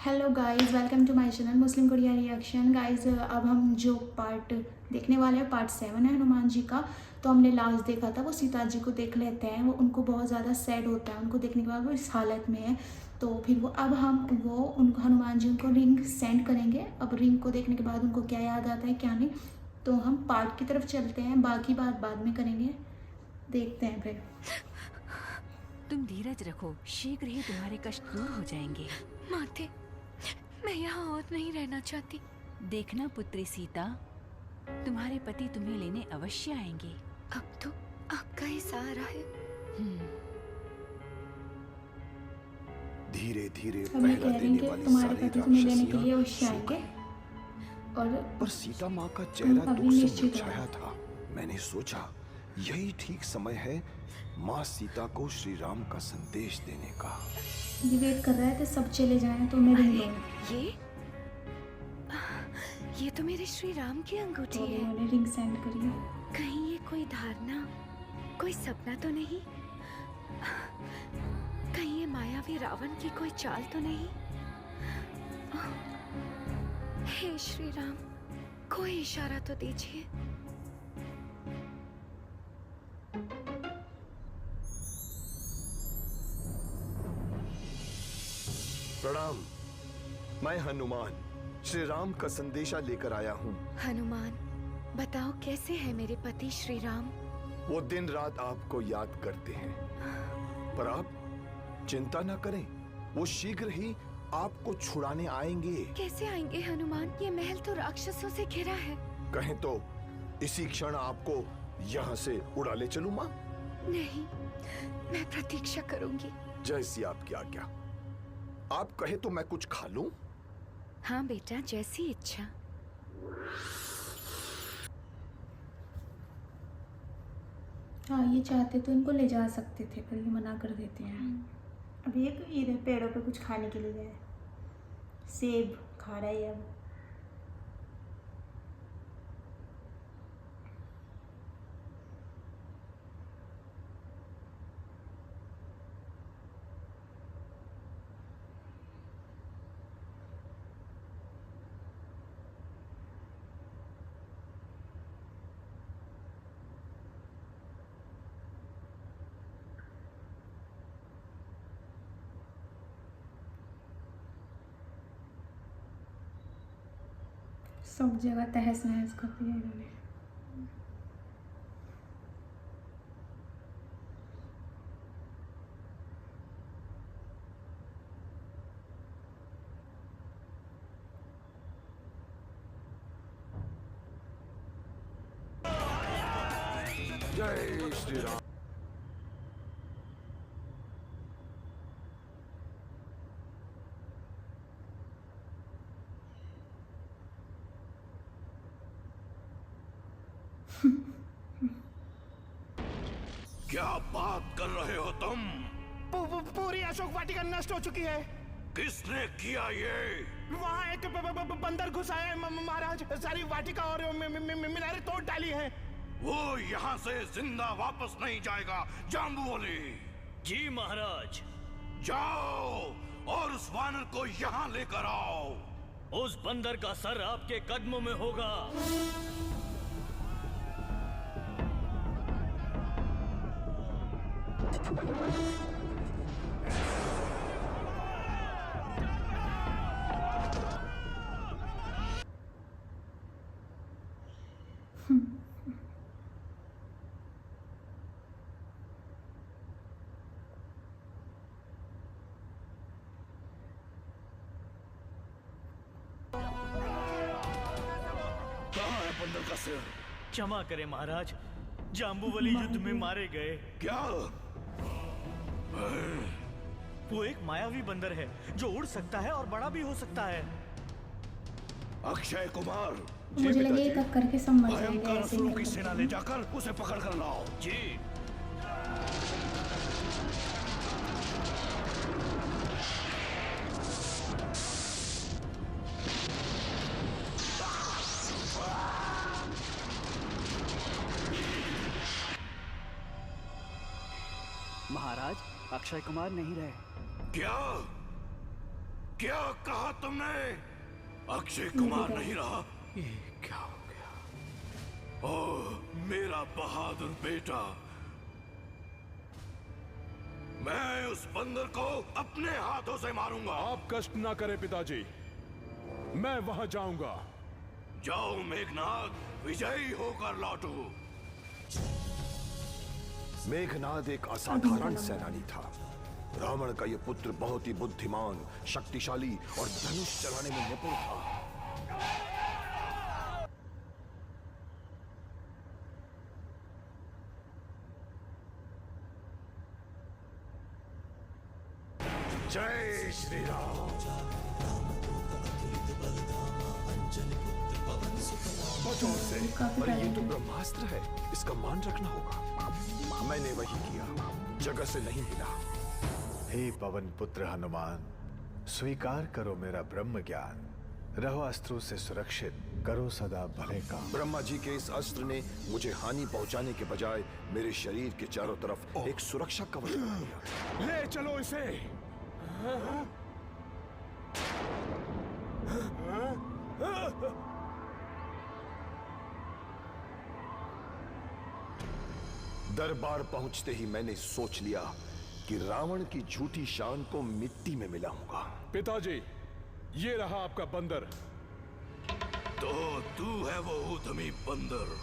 Hello guys, welcome to my channel Muslim Korea reaction. Guys, अब हम जो part देखने वाले हैं पार्ट 7 है हनुमान जी का। तो हमने लास्ट देखा था, वो सीता जी को देख लेते हैं। वो उनको बहुत ज़्यादा सैड होता है, उनको देखने के बाद वो इस हालत में है। तो फिर वो अब हम वो उनको हनुमान जी उनको रिंग सेंड करेंगे। अब रिंग को देखने के बाद उनको क्या याद आता है क्या नहीं, तो हम पार्ट की तरफ चलते हैं। बाकी बात बाद में करेंगे, देखते हैं फिर। तुम धीरज रखो, शीघ्र ही तुम्हारे कष्ट दूर हो जाएंगे। माते, मैं यहाँ और नहीं रहना चाहती। देखना पुत्री सीता, तुम्हारे पति तुम्हें लेने अवश्य आएंगे। अब तो आपका ही सहारा है। धीरे धीरे अब मैं पहला कह रही देने हूँ कि वाली तुम्हारे सारी पति तुम्हें लेने के लिए राक्षसियां अवश्य सो आएंगे। गईं। और पर सीता माँ का चेहरा अभी दुख से निश्चित हो मुरझाया था। मैंने सोचा यही ठीक समय है माँ सीता को श्री राम का संदेश देने का। ये वेट कर रहा है कि सब चले जाएं तो मैं रिंग अरे, लूँ। ये तो मेरे श्री राम की अंगूठी तो है। उन्होंने रिंग सेंड करी है। कहीं ये कोई धारणा, कोई सपना तो नहीं? कहीं ये मायावी रावण की कोई चाल तो नहीं? हे श्री राम, कोई इशारा तो दीजिए। प्रणाम, मैं हनुमान श्री राम का संदेशा लेकर आया हूँ। हनुमान, बताओ कैसे है मेरे पति श्री राम? वो दिन रात आपको याद करते हैं, पर आप चिंता न करें, वो शीघ्र ही आपको छुड़ाने आएंगे। कैसे आएंगे हनुमान? ये महल तो राक्षसों से घिरा है। कहें तो इसी क्षण आपको यहाँ से उड़ा ले चलूं माँ? नहीं, मैं प्रतीक्षा करूंगी। जैसी आपकी आज्ञा। आप कहे तो मैं कुछ खा लूं? हाँ बेटा, जैसी इच्छा। हाँ, ये चाहते तो इनको ले जा सकते थे, पर ये मना कर देते हैं। अभी एक इधर पेड़ों पे कुछ खाने के लिए गए, सेब खा रहा है अब। सब जगह तहस नहस कर दिया इन्होंने। जय श्री राम। क्या बात कर रहे हो तुम? पूरी अशोक वाटिका नष्ट हो चुकी है। किसने किया ये? वहाँ एक बंदर घुसा है महाराज। सारी वाटिका और मीनारें तोड़ डाली है। वो यहाँ से जिंदा वापस नहीं जाएगा। जाम्बुवली, जी महाराज। जाओ और उस वानर को यहाँ लेकर आओ। उस बंदर का सर आपके कदमों में होगा। कहाँ है बंदर का सिर? क्षमा करें महाराज, जाम्बूवली युद्ध में मारे गए। क्या? वो एक मायावी बंदर है जो उड़ सकता है और बड़ा भी हो सकता है। अक्षय कुमार, मुझे लगे एक एक करके सब मर जाएंगे भयंकर ऐसे असुरों ही की करके। सेना ले जाकर उसे पकड़ कर लाओ। जी। महाराज, अक्षय कुमार नहीं रहे। क्या? क्या कहा तुमने? अक्षय कुमार नहीं रहा? ये क्या हो गया? ओह, मेरा बहादुर बेटा। मैं उस बंदर को अपने हाथों से मारूंगा। आप कष्ट ना करें पिताजी, मैं वहां जाऊंगा। जाओ मेघनाद, विजयी होकर लौटो। मेघनाद एक असाधारण सेनानी था। रावण का यह पुत्र बहुत ही बुद्धिमान, शक्तिशाली और धनुष चलाने में निपुण था। जय श्री राम। बचाओ से, पर ये तो ब्रह्मास्त्र है, इसका मान रखना होगा। मैंने वही किया, जगह से नहीं मिला। हे पवन पुत्र हनुमान, स्वीकार करो मेरा ब्रह्म ज्ञान। रहो अस्त्रों से सुरक्षित, करो सदा भले काम। ब्रह्मा जी के इस अस्त्र ने मुझे हानि पहुंचाने के बजाय मेरे शरीर के चारों तरफ एक सुरक्षा कवच बना दिया। ले चलो इसे। दरबार पहुंचते ही मैंने सोच लिया कि रावण की झूठी शान को मिट्टी में मिलाऊंगा। पिताजी, ये रहा आपका बंदर। तो तू है वो ऊधमी बंदर।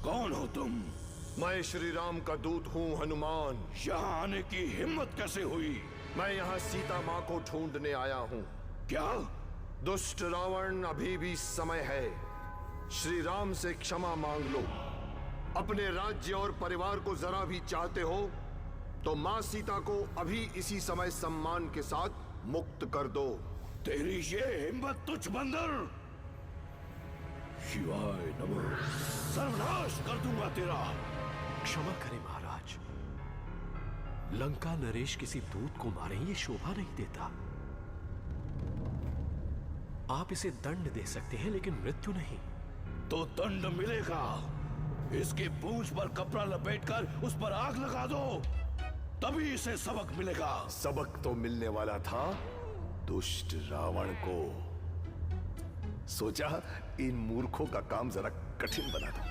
कौन हो तुम? मैं श्री राम का दूत हूँ हनुमान। यहाँ आने की हिम्मत कैसे हुई? मैं यहाँ सीता माँ को ढूंढने आया हूँ। क्या? दुष्ट रावण, अभी भी समय है। श्री राम से क्षमा मांग लो। अपने राज्य और परिवार को जरा भी चाहते हो तो माँ सीता को अभी इसी समय सम्मान के साथ मुक्त कर दो। तेरी ये हिम्मत तुझ बंदर! शिवाय नमः। सर्वनाश कर दूंगा तेरा। क्षमा करें महाराज, लंका नरेश किसी दूत को मारे ये शोभा नहीं देता। आप इसे दंड दे सकते हैं लेकिन मृत्यु नहीं। तो दंड मिलेगा। इसकी पूंछ पर कपड़ा लपेटकर उस पर आग लगा दो, तभी इसे सबक मिलेगा। सबक तो मिलने वाला था दुष्ट रावण को। सोचा इन मूर्खों का काम जरा कठिन बना दो।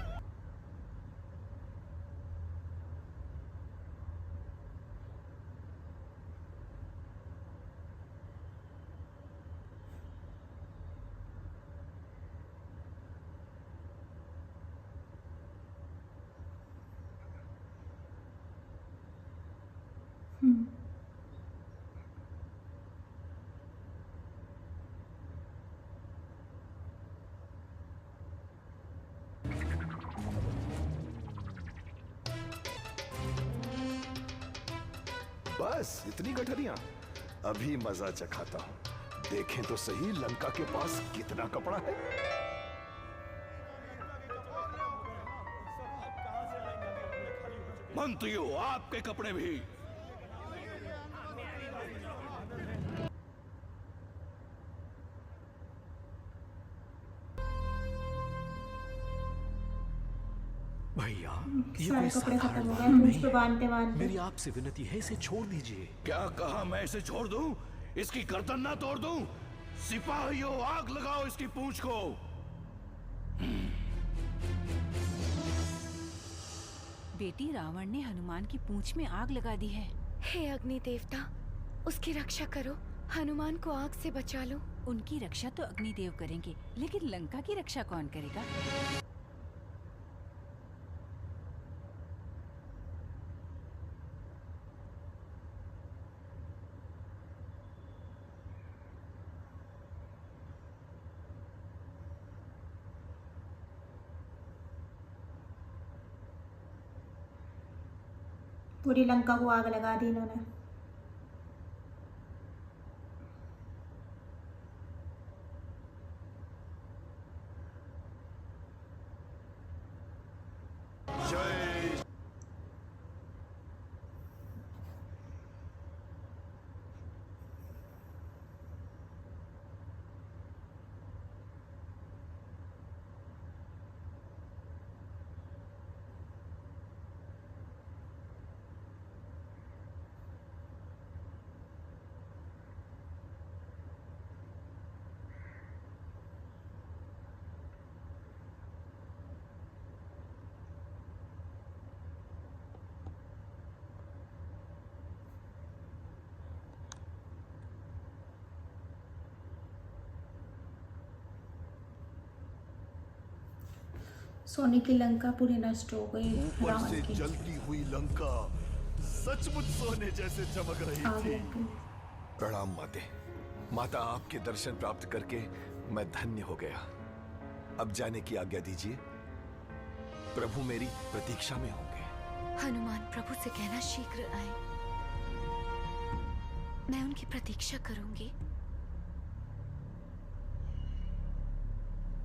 बस इतनी गठरियां? अभी मजा चखाता हूं। देखें तो सही लंका के पास कितना कपड़ा है। मंत्रियों, आपके कपड़े भी। भैया, ये सारे कोई कपड़े साधारण खत्म हो गए बात पूंछ नहीं पे है। बांधते बांधते। मेरी आपसे विनती है, इसे छोड़ दीजिए। क्या कहा? मैं इसे छोड़ दूं? इसकी गर्दन ना तोड़ दूं? सिपाहियों, आग लगाओ इसकी पूंछ को। बेटी, रावण ने हनुमान की पूंछ में आग लगा दी है। हे अग्नि देवता, उसकी रक्षा करो। हनुमान को आग से बचा लो। उनकी रक्षा तो अग्निदेव करेंगे, लेकिन लंका की रक्षा कौन करेगा? पूरी लंका को आग लगा दी इन्होंने। जय सोने की लंका पूरी नष्ट हो गई ऊपर रावण से की। जलती हुई लंका सचमुच सोने जैसे चमक रही आग थी। लग गई। प्रणाम माते। माता, आपके दर्शन प्राप्त करके मैं धन्य हो गया। अब जाने की आज्ञा दीजिए। प्रभु मेरी प्रतीक्षा में होंगे। हनुमान प्रभु से कहना शीघ्र आए। मैं उनकी प्रतीक्षा करूंगी।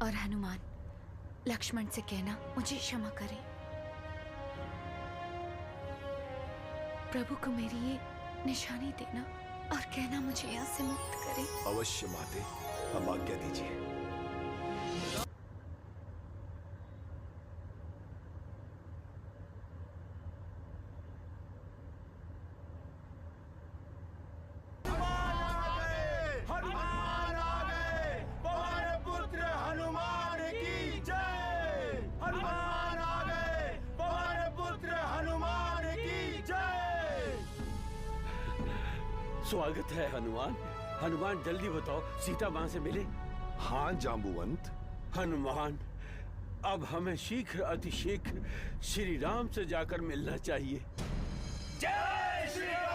और हनुमान लक्ष्मण से कहना मुझे क्षमा करें। प्रभु को मेरी ये निशानी देना और कहना मुझे यहाँ से मुक्त करें। अवश्य माते, अब आज्ञा दीजिए। हनुमान आ गए, पवन पुत्र हनुमान की जय। हनुमान आ गए, पवन पुत्र हनुमान की जय। स्वागत है हनुमान। हनुमान जल्दी बताओ, सीता माँ से मिले? हाँ जांबुवंत। हनुमान, अब हमें शीघ्र अतिशीघ्र श्री राम से जाकर मिलना चाहिए। जय श्री राम।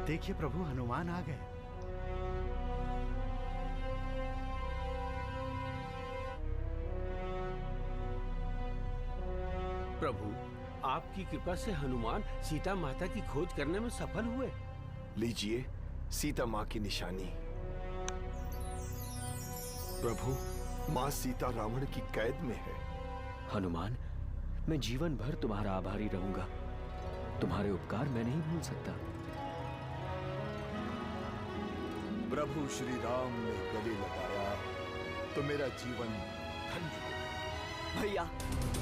देखिए प्रभु, हनुमान आ गए। प्रभु, आपकी कृपा से हनुमान सीता माता की खोज करने में सफल हुए। लीजिए सीता माँ की निशानी। प्रभु, माँ सीता रावण की कैद में है। हनुमान, मैं जीवन भर तुम्हारा आभारी रहूंगा। तुम्हारे उपकार मैं नहीं भूल सकता। प्रभु श्री राम ने गले लगाया तो मेरा जीवन धन्य हो गया। भैया,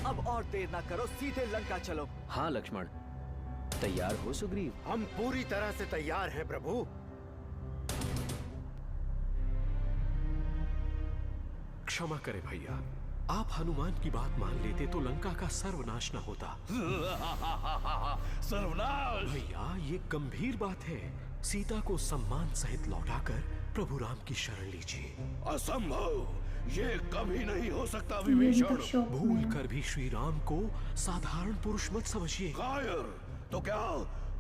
अब और देर ना करो, सीधे लंका चलो। हाँ लक्ष्मण, तैयार हो सुग्रीव? हम पूरी तरह से तैयार हैं प्रभु। क्षमा करें भैया, आप हनुमान की बात मान लेते तो लंका का सर्वनाश न होता। सर्वनाश? भैया, ये गंभीर बात है। सीता को सम्मान सहित लौटाकर प्रभु राम की शरण लीजिए। असंभव, ये कभी नहीं हो सकता ये भी विभीषण। तो शौक भूल में। कर भी श्री राम को साधारण पुरुष मत समझिए। कायर, तो क्या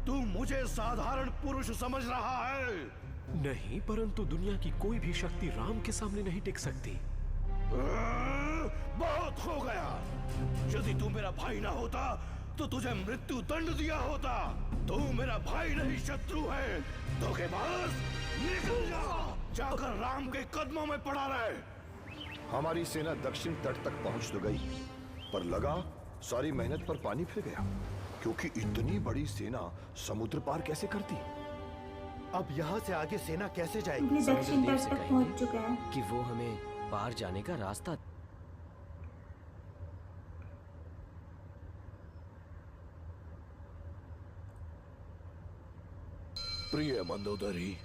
तू मुझे साधारण पुरुष समझ रहा है? नहीं, परंतु दुनिया की कोई भी शक्ति राम के सामने नहीं टिक सकती। बहुत हो गया। यदि तू मेरा भाई ना होता तो तुझे मृत्यु दंड दिया होता। तू मेरा भाई नहीं, शत्रु है। धोखेबाज, निकल जा, जाकर राम के कदमों में पड़ा रहे। हमारी सेना दक्षिण तट तक पहुंच तो गई, पर लगा सारी मेहनत पर पानी फिर गया, क्योंकि इतनी बड़ी सेना समुद्र पार कैसे करती। अब यहाँ से आगे सेना कैसे जाएगी? ये दक्षिण समुद्रदेव तट से तक कहेंगे पहुंच चुका है। कि वो हमें पार जाने का रास्ता। प्रिय मंदोदरी,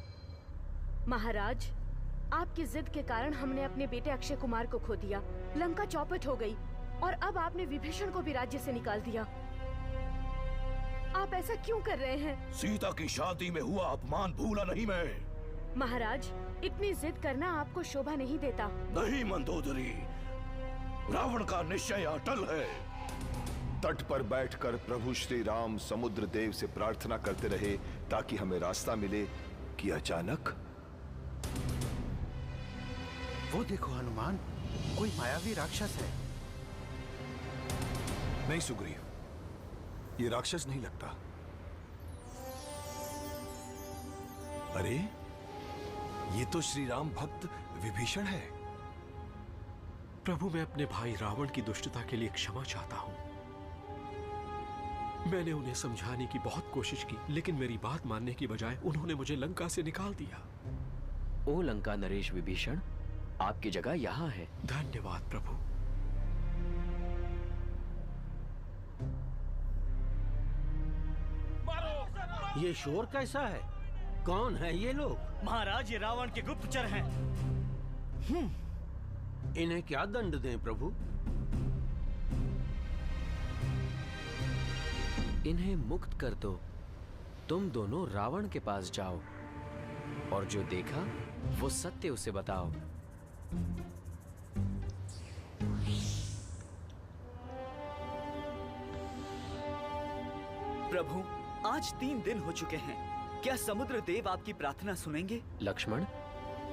महाराज, आपकी जिद के कारण हमने अपने बेटे अक्षय कुमार को खो दिया। लंका चौपट हो गई और अब आपने विभीषण को भी राज्य से निकाल दिया। आप ऐसा क्यों कर रहे हैं? सीता की शादी में हुआ अपमान भूला नहीं मैं। महाराज, इतनी जिद करना आपको शोभा नहीं देता। नहीं मंदोदरी, रावण का निश्चय अटल है। तट पर बैठकर प्रभु श्री राम समुद्र देव से प्रार्थना करते रहे ताकि हमें रास्ता मिले कि अचानक वो देखो हनुमान, कोई मायावी राक्षस है। नहीं सुग्रीव, ये राक्षस नहीं लगता। अरे, ये तो श्री राम भक्त विभीषण है। प्रभु, मैं अपने भाई रावण की दुष्टता के लिए क्षमा चाहता हूं। मैंने उन्हें समझाने की बहुत कोशिश की, लेकिन मेरी बात मानने की बजाय उन्होंने मुझे लंका से निकाल दिया। ओ लंका नरेश विभीषण, आपकी जगह यहाँ है। धन्यवाद प्रभु। ये शोर कैसा है? कौन है ये लोग? महाराज, ये रावण के गुप्तचर हैं। इन्हें क्या दंड दें प्रभु? इन्हें मुक्त कर दो। तुम दोनों रावण के पास जाओ और जो देखा वो सत्य उसे बताओ। प्रभु, आज 3 दिन हो चुके हैं। क्या समुद्र देव आपकी प्रार्थना सुनेंगे? लक्ष्मण,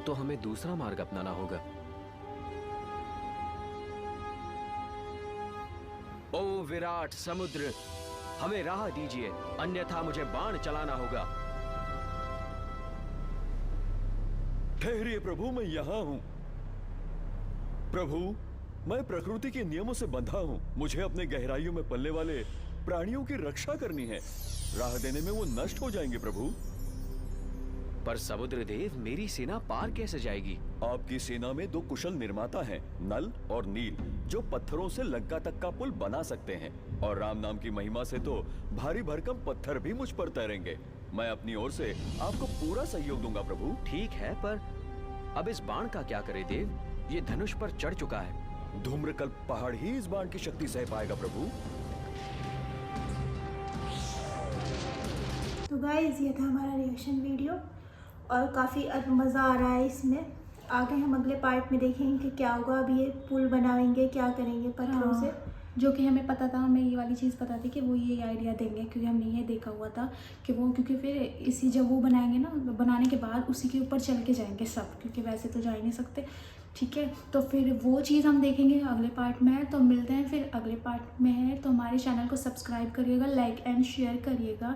तो हमें दूसरा मार्ग अपनाना होगा। ओ विराट समुद्र, हमें राह दीजिए, अन्यथा मुझे बाण चलाना होगा। ठहरिए प्रभु, मैं यहाँ हूँ। प्रभु, मैं प्रकृति के नियमों से बंधा हूँ। मुझे अपने गहराइयों में पलने वाले प्राणियों की रक्षा करनी है। राह देने में वो नष्ट हो जाएंगे प्रभु। पर समुद्र देव, मेरी सेना पार कैसे जाएगी? आपकी सेना में 2 कुशल निर्माता हैं, नल और नील, जो पत्थरों से लंका तक का पुल बना सकते हैं। और राम नाम की महिमा से तो भारी भरकम पत्थर भी मुझ पर तैरेंगे। मैं अपनी ओर से आपको पूरा सहयोग दूंगा प्रभु। ठीक है, पर अब इस बाण का क्या करे देव? ये धनुष पर चढ़ चुका है। धूम्रकल्प पहाड़ ही इस बाण की शक्ति सह पाएगा प्रभु। तो गाइज, ये था हमारा रिएक्शन वीडियो और काफ़ी मज़ा आ रहा है इसमें। आगे हम अगले पार्ट में देखेंगे कि क्या होगा। अभी ये पुल बनाएंगे, क्या करेंगे पत्थरों से, जो कि हमें पता था, हमें ये वाली चीज़ पता थी कि वो ये आइडिया देंगे, क्योंकि हमने ये देखा हुआ था कि वो, क्योंकि फिर इसी जब वो बनाएंगे ना, बनाने के बाद उसी के ऊपर चल के जाएंगे सब, क्योंकि वैसे तो जा ही नहीं सकते। ठीक है, तो फिर वो चीज़ हम देखेंगे अगले पार्ट में है। तो मिलते हैं फिर अगले पार्ट में है। तो हमारे चैनल को सब्सक्राइब करिएगा, लाइक एंड शेयर करिएगा।